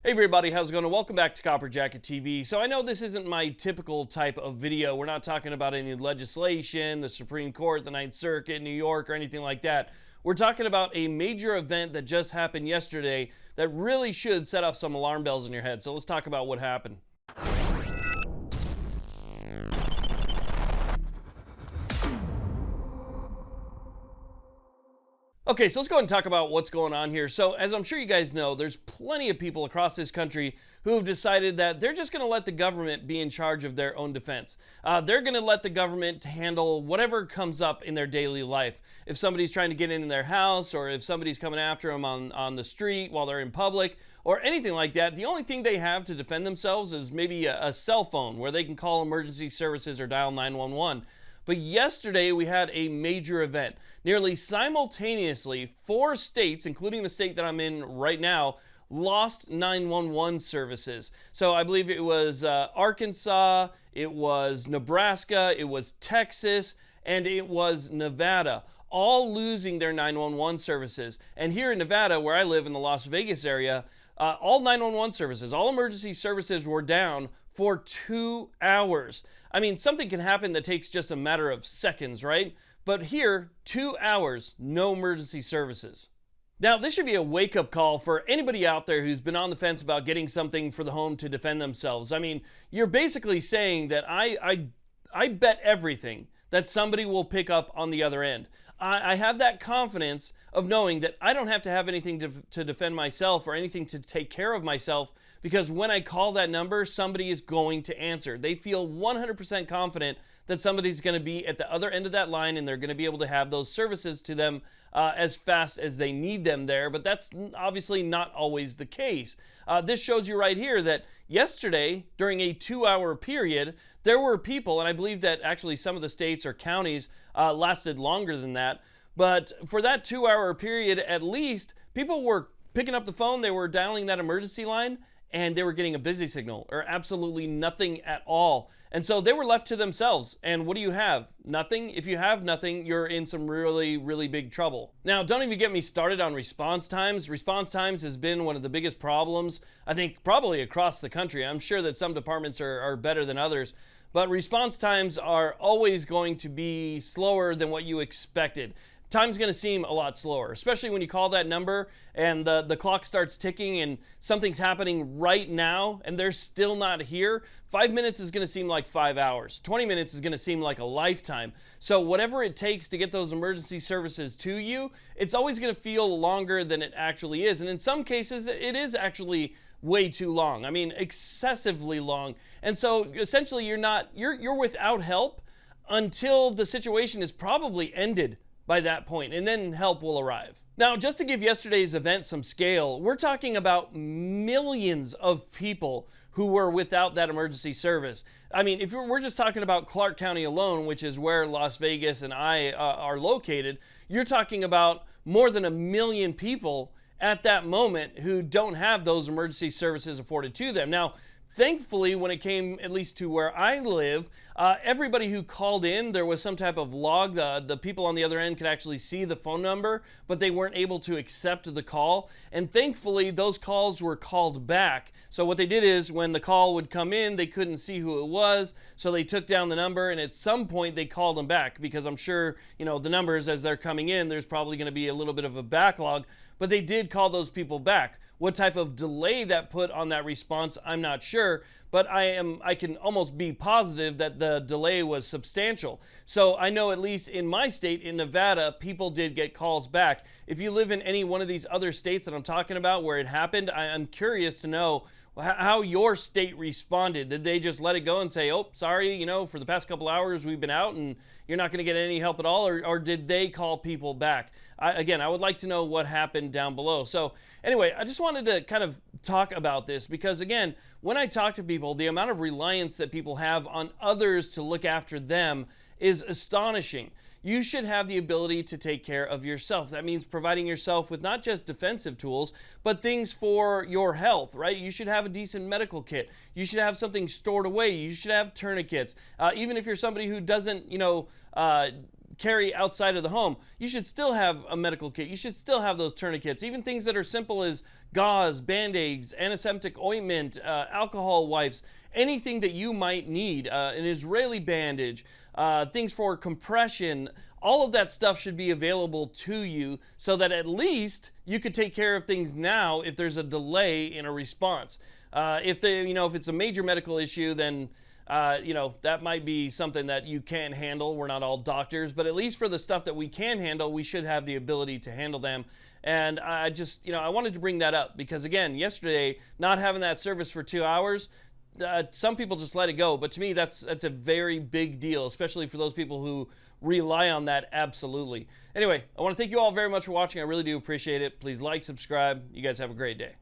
Hey everybody, how's it going? Welcome back to Copper Jacket TV. So I know this isn't my typical type of video. We're not talking about any legislation, the Supreme Court, the Ninth Circuit, New York, or anything like that. We're talking about a major event that just happened yesterday that really should set off some alarm bells in your head. So let's talk about what happened. Okay, so let's go ahead and talk about what's going on here. So as I'm sure you guys know, there's plenty of people across this country who have decided that they're just going to let the government be in charge of their own defense. They're going to let the government handle whatever comes up in their daily life. If somebody's trying to get in their house, or if somebody's coming after them on the street while they're in public, or anything like that, the only thing they have to defend themselves is maybe a cell phone where they can call emergency services or dial 911. But yesterday we had a major event. Nearly simultaneously, 4 states, including the state that I'm in right now, lost 911 services. So I believe it was Arkansas, it was Nebraska, it was Texas, and it was Nevada, all losing their 911 services. And here in Nevada, where I live in the Las Vegas area, all 911 services, all emergency services were down for 2 hours. I mean, something can happen that takes just a matter of seconds, right? But here, 2 hours, no emergency services. Now, this should be a wake-up call for anybody out there who's been on the fence about getting something for the home to defend themselves. I mean, you're basically saying that I bet everything that somebody will pick up on the other end. I have that confidence of knowing that I don't have to have anything to defend myself or anything to take care of myself, because when I call that number, somebody is going to answer. They feel 100% confident that somebody's going to be at the other end of that line and they're going to be able to have those services to them as fast as they need them there. But that's obviously not always the case. This shows you right here that yesterday, during a 2-hour period, there were people, and I believe that actually some of the states or counties lasted longer than that. But for that 2-hour period, at least, people were picking up the phone, they were dialing that emergency line, and they were getting a busy signal or absolutely nothing at all. And so they were left to themselves. And what do you have? Nothing. If you have nothing, you're in some really, really big trouble. Now, don't even get me started on response times. Response times has been one of the biggest problems, I think, probably across the country. I'm sure that some departments are better than others, but response times are always going to be slower than what you expected. Time's going to seem a lot slower, especially when you call that number and the clock starts ticking and something's happening right now and they're still not here. 5 minutes is going to seem like 5 hours. 20 minutes is going to seem like a lifetime. So whatever it takes to get those emergency services to you, it's always going to feel longer than it actually is. And in some cases, it is actually way too long. I mean, excessively long. And so essentially you're without help until the situation is probably ended by that point, and then help will arrive. Now, just to give yesterday's event some scale, we're talking about millions of people who were without that emergency service. I mean, if we're just talking about Clark County alone, which is where Las Vegas and I are located, you're talking about more than 1 million people at that moment who don't have those emergency services afforded to them. Now, thankfully, when it came at least to where I live, everybody who called in, there was some type of log. The people on the other end could actually see the phone number, but they weren't able to accept the call. And thankfully, those calls were called back. So what they did is when the call would come in, they couldn't see who it was. So they took down the number, and at some point they called them back, because I'm sure, you know, the numbers as they're coming in, there's probably going to be a little bit of a backlog, but they did call those people back. What type of delay that put on that response, I'm not sure, but I can almost be positive that the delay was substantial. So I know at least in my state, in Nevada, people did get calls back. If you live in any one of these other states that I'm talking about where it happened, I'm curious to know how your state responded. Did they just let it go and say, oh, sorry, you know, for the past couple hours we've been out and you're not going to get any help at all, or did they call people back? Again, I would like to know what happened down below. So anyway, I just wanted to kind of talk about this because, again, when I talk to people, the amount of reliance that people have on others to look after them is astonishing. You should have the ability to take care of yourself. That means providing yourself with not just defensive tools, but things for your health, right? You should have a decent medical kit. You should have something stored away. You should have tourniquets. Even if you're somebody who doesn't, carry outside of the home, you should still have a medical kit. You should still have those tourniquets, even things that are simple as gauze, band-aids, antiseptic ointment, alcohol wipes, anything that you might need, an Israeli bandage, things for compression. All of that stuff should be available to you so that at least you could take care of things now if there's a delay in a response. If it's a major medical issue, then that might be something that you can't handle. We're not all doctors, but at least for the stuff that we can handle, we should have the ability to handle them. And I just, I wanted to bring that up because, again, yesterday, not having that service for 2 hours, some people just let it go. But to me, that's a very big deal, especially for those people who rely on that absolutely. Anyway, I want to thank you all very much for watching. I really do appreciate it. Please like, subscribe. You guys have a great day.